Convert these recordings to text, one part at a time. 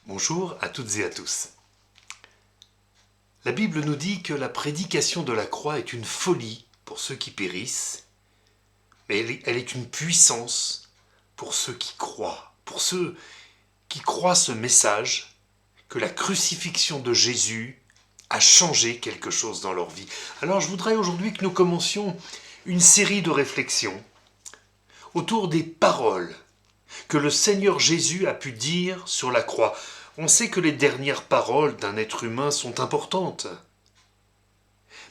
Bonjour à toutes et à tous. La Bible nous dit que la prédication de la croix est une folie pour ceux qui périssent, mais elle est une puissance pour ceux qui croient, pour ceux qui croient ce message, que la crucifixion de Jésus a changé quelque chose dans leur vie. Alors je voudrais aujourd'hui que nous commencions une série de réflexions autour des paroles que le Seigneur Jésus a pu dire sur la croix. On sait que les dernières paroles d'un être humain sont importantes,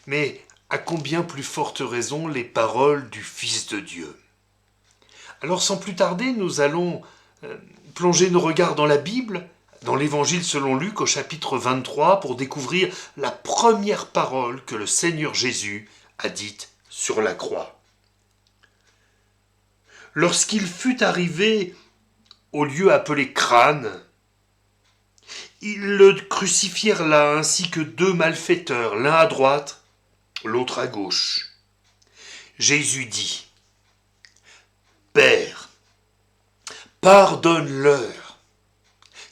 mais à combien plus forte raison les paroles du Fils de Dieu. Alors sans plus tarder, nous allons plonger nos regards dans la Bible, dans l'Évangile selon Luc au chapitre 23, pour découvrir la première parole que le Seigneur Jésus a dite sur la croix. Lorsqu'il fut arrivé au lieu appelé Crâne, ils le crucifièrent là, ainsi que deux malfaiteurs, l'un à droite, l'autre à gauche. Jésus dit : Père, pardonne-leur,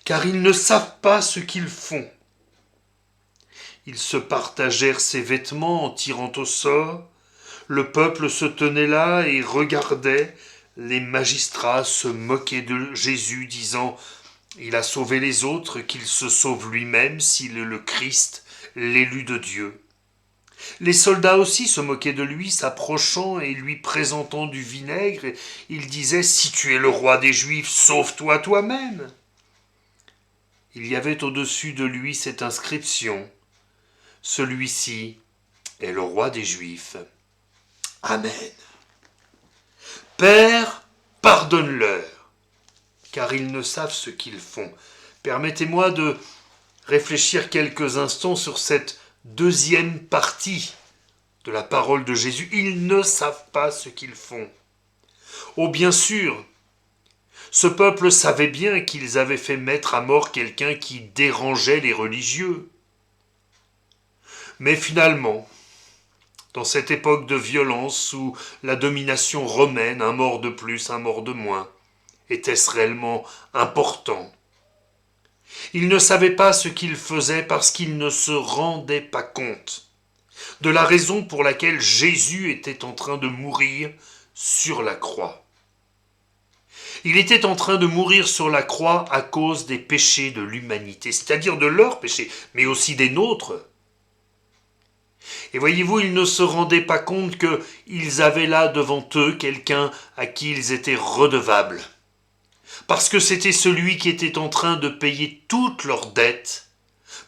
car ils ne savent pas ce qu'ils font. Ils se partagèrent ses vêtements en tirant au sort. Le peuple se tenait là et regardait. Les magistrats se moquaient de Jésus, disant : il a sauvé les autres, qu'il se sauve lui-même s'il est le Christ, l'élu de Dieu. Les soldats aussi se moquaient de lui, s'approchant et lui présentant du vinaigre. Ils disaient : si tu es le roi des Juifs, sauve-toi toi-même. Il y avait au-dessus de lui cette inscription : celui-ci est le roi des Juifs. Amen. Père, pardonne-leur, car ils ne savent ce qu'ils font. Permettez-moi de réfléchir quelques instants sur cette deuxième partie de la parole de Jésus. Ils ne savent pas ce qu'ils font. Oh bien sûr, ce peuple savait bien qu'ils avaient fait mettre à mort quelqu'un qui dérangeait les religieux. Mais finalement, dans cette époque de violence sous la domination romaine, un mort de plus, un mort de moins, était-ce réellement important ? Ils ne savaient pas ce qu'ils faisaient parce qu'ils ne se rendaient pas compte de la raison pour laquelle Jésus était en train de mourir sur la croix. Il était en train de mourir sur la croix à cause des péchés de l'humanité, c'est-à-dire de leurs péchés, mais aussi des nôtres. Et voyez-vous, ils ne se rendaient pas compte qu'ils avaient là devant eux quelqu'un à qui ils étaient redevables. Parce que c'était celui qui était en train de payer toutes leurs dettes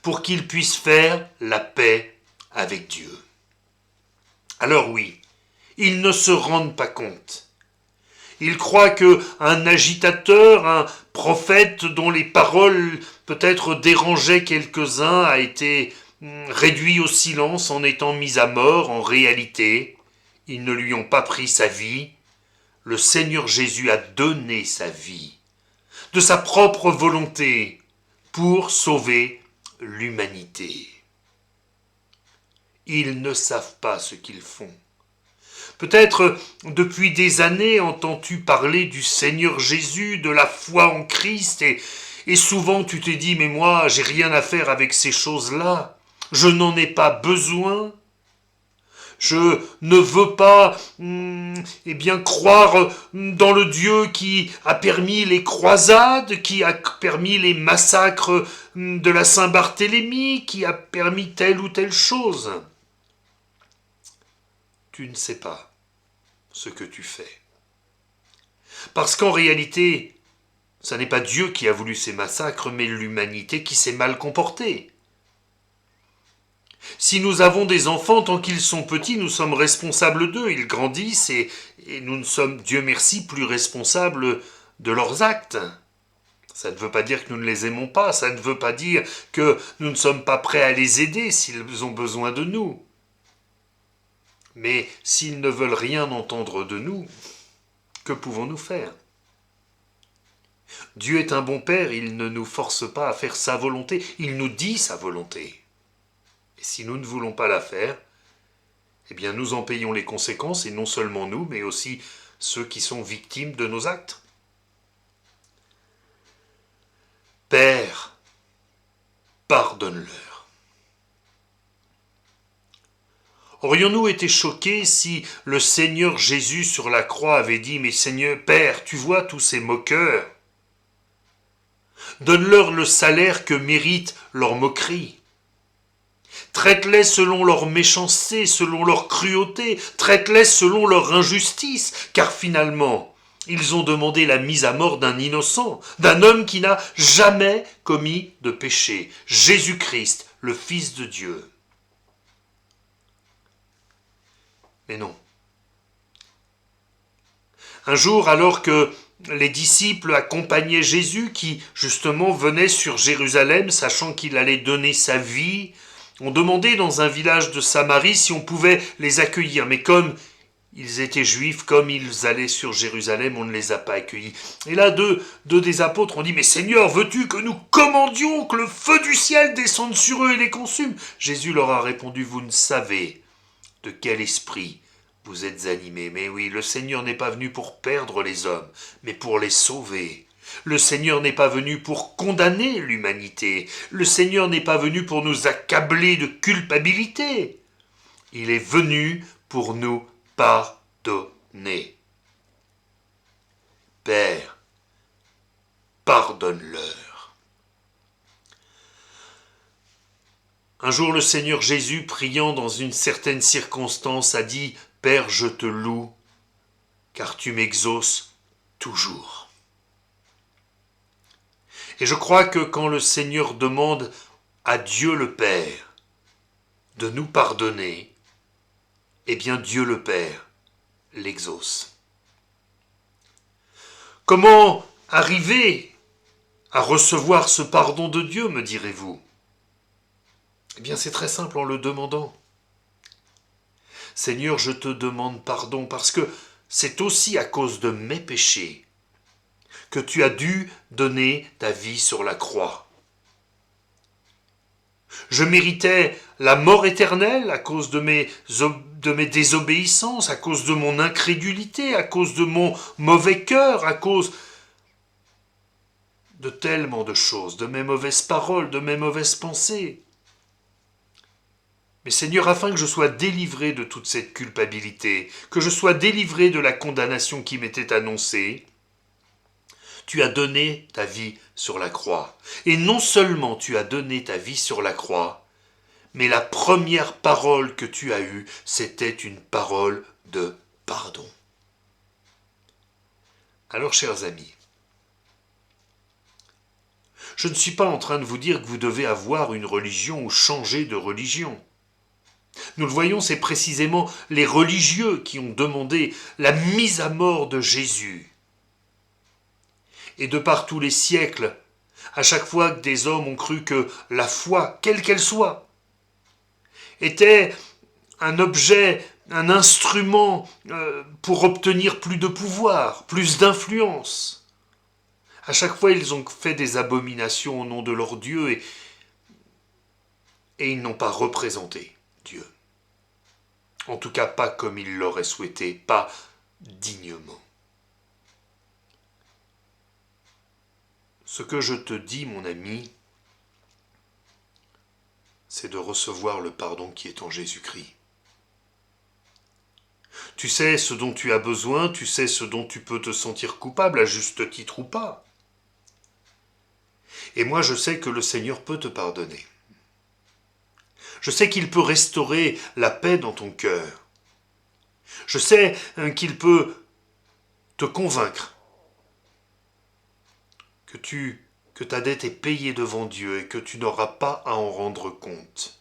pour qu'ils puissent faire la paix avec Dieu. Alors oui, ils ne se rendent pas compte. Ils croient qu'un agitateur, un prophète dont les paroles peut-être dérangeaient quelques-uns a été réduit au silence en étant mis à mort. En réalité, ils ne lui ont pas pris sa vie. Le Seigneur Jésus a donné sa vie de sa propre volonté pour sauver l'humanité. Ils ne savent pas ce qu'ils font. Peut-être depuis des années entends-tu parler du Seigneur Jésus, de la foi en Christ, et souvent tu te dis : mais moi, j'ai rien à faire avec ces choses-là, je n'en ai pas besoin. Je ne veux pas croire dans le Dieu qui a permis les croisades, qui a permis les massacres de la Saint-Barthélemy, qui a permis telle ou telle chose. Tu ne sais pas ce que tu fais. Parce qu'en réalité, ce n'est pas Dieu qui a voulu ces massacres, mais l'humanité qui s'est mal comportée. Si nous avons des enfants, tant qu'ils sont petits, nous sommes responsables d'eux. Ils grandissent et nous ne sommes, Dieu merci, plus responsables de leurs actes. Ça ne veut pas dire que nous ne les aimons pas, ça ne veut pas dire que nous ne sommes pas prêts à les aider s'ils ont besoin de nous. Mais s'ils ne veulent rien entendre de nous, que pouvons-nous faire ? Dieu est un bon Père, il ne nous force pas à faire sa volonté, il nous dit sa volonté. Et si nous ne voulons pas la faire, eh bien nous en payons les conséquences, et non seulement nous, mais aussi ceux qui sont victimes de nos actes. Père, pardonne-leur. Aurions-nous été choqués si le Seigneur Jésus sur la croix avait dit « Mais Seigneur, Père, tu vois tous ces moqueurs, donne-leur le salaire que mérite leur moquerie. Traite-les selon leur méchanceté, selon leur cruauté, traite-les selon leur injustice, car finalement, ils ont demandé la mise à mort d'un innocent, d'un homme qui n'a jamais commis de péché, Jésus-Christ, le Fils de Dieu. » Mais non. Un jour, alors que les disciples accompagnaient Jésus, qui justement venait sur Jérusalem, sachant qu'il allait donner sa vie, ont demandé dans un village de Samarie si on pouvait les accueillir. Mais comme ils étaient juifs, comme ils allaient sur Jérusalem, on ne les a pas accueillis. Et là, deux des apôtres ont dit « Mais Seigneur, veux-tu que nous commandions que le feu du ciel descende sur eux et les consume ?» Jésus leur a répondu « Vous ne savez de quel esprit vous êtes animés. Mais oui, le Seigneur n'est pas venu pour perdre les hommes, mais pour les sauver. Le Seigneur n'est pas venu pour condamner l'humanité. Le Seigneur n'est pas venu pour nous accabler de culpabilité. Il est venu pour nous pardonner. Père, pardonne-leur. Un jour, le Seigneur Jésus, priant dans une certaine circonstance, a dit « Père, je te loue, car tu m'exauces toujours. » Et je crois que quand le Seigneur demande à Dieu le Père de nous pardonner, eh bien Dieu le Père l'exauce. Comment arriver à recevoir ce pardon de Dieu, me direz-vous ? Eh bien, c'est très simple, en le demandant. Seigneur, je te demande pardon parce que c'est aussi à cause de mes péchés que tu as dû donner ta vie sur la croix. Je méritais la mort éternelle à cause de mes désobéissances, à cause de mon incrédulité, à cause de mon mauvais cœur, à cause de tellement de choses, de mes mauvaises paroles, de mes mauvaises pensées. Mais Seigneur, afin que je sois délivré de toute cette culpabilité, que je sois délivré de la condamnation qui m'était annoncée, tu as donné ta vie sur la croix. Et non seulement tu as donné ta vie sur la croix, mais la première parole que tu as eue, c'était une parole de pardon. Alors, chers amis, je ne suis pas en train de vous dire que vous devez avoir une religion ou changer de religion. Nous le voyons, c'est précisément les religieux qui ont demandé la mise à mort de Jésus. Et de par tous les siècles, à chaque fois que des hommes ont cru que la foi, quelle qu'elle soit, était un objet, un instrument pour obtenir plus de pouvoir, plus d'influence, à chaque fois ils ont fait des abominations au nom de leur Dieu et ils n'ont pas représenté Dieu. En tout cas, pas comme il l'aurait souhaité, pas dignement. Ce que je te dis, mon ami, c'est de recevoir le pardon qui est en Jésus-Christ. Tu sais ce dont tu as besoin, tu sais ce dont tu peux te sentir coupable, à juste titre ou pas. Et moi, je sais que le Seigneur peut te pardonner. Je sais qu'il peut restaurer la paix dans ton cœur. Je sais qu'il peut te convaincre que ta dette est payée devant Dieu et que tu n'auras pas à en rendre compte.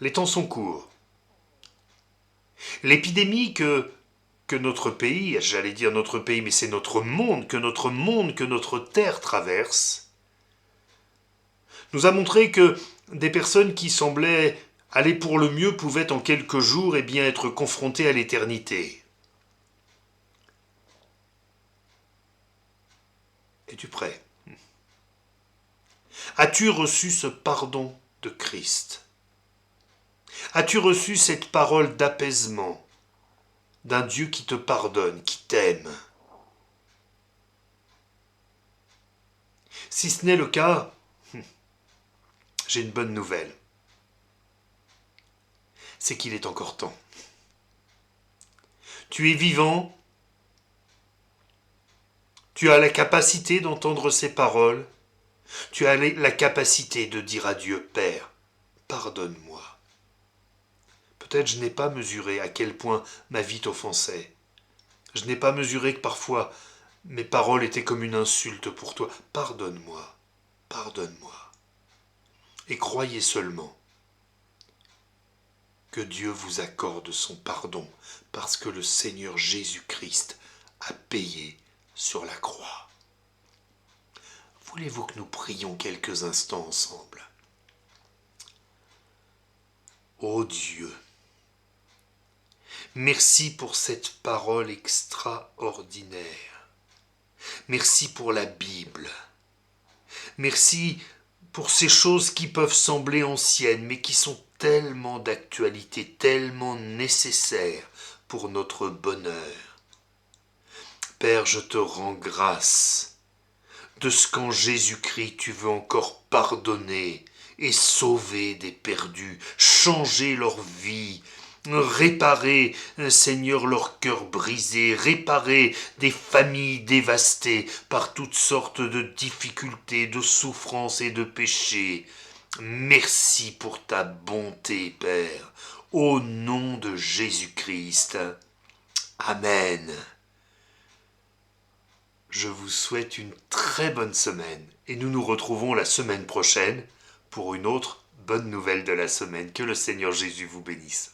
Les temps sont courts. L'épidémie que notre pays, j'allais dire notre pays, mais c'est notre monde, que notre terre traverse, nous a montré que des personnes qui semblaient aller pour le mieux pouvaient en quelques jours être confrontées à l'éternité. Es-tu prêt ? As-tu reçu ce pardon de Christ ? As-tu reçu cette parole d'apaisement d'un Dieu qui te pardonne, qui t'aime ? Si ce n'est le cas, j'ai une bonne nouvelle. C'est qu'il est encore temps. Tu es vivant, tu as la capacité d'entendre ces paroles, tu as la capacité de dire à Dieu, Père, pardonne-moi. Peut-être je n'ai pas mesuré à quel point ma vie t'offensait. Je n'ai pas mesuré que parfois mes paroles étaient comme une insulte pour toi. Pardonne-moi, pardonne-moi. Et croyez seulement que Dieu vous accorde son pardon parce que le Seigneur Jésus-Christ a payé sur la croix. Voulez-vous que nous prions quelques instants ensemble? Ô Dieu, merci pour cette parole extraordinaire. Merci pour la Bible. Merci pour ces choses qui peuvent sembler anciennes, mais qui sont tellement d'actualité, tellement nécessaires pour notre bonheur. Père, je te rends grâce de ce qu'en Jésus-Christ tu veux encore pardonner et sauver des perdus, changer leur vie, réparer, Seigneur, leur cœur brisé, réparer des familles dévastées par toutes sortes de difficultés, de souffrances et de péchés. Merci pour ta bonté, Père, au nom de Jésus-Christ. Amen. Je vous souhaite une très bonne semaine et nous nous retrouvons la semaine prochaine pour une autre bonne nouvelle de la semaine. Que le Seigneur Jésus vous bénisse.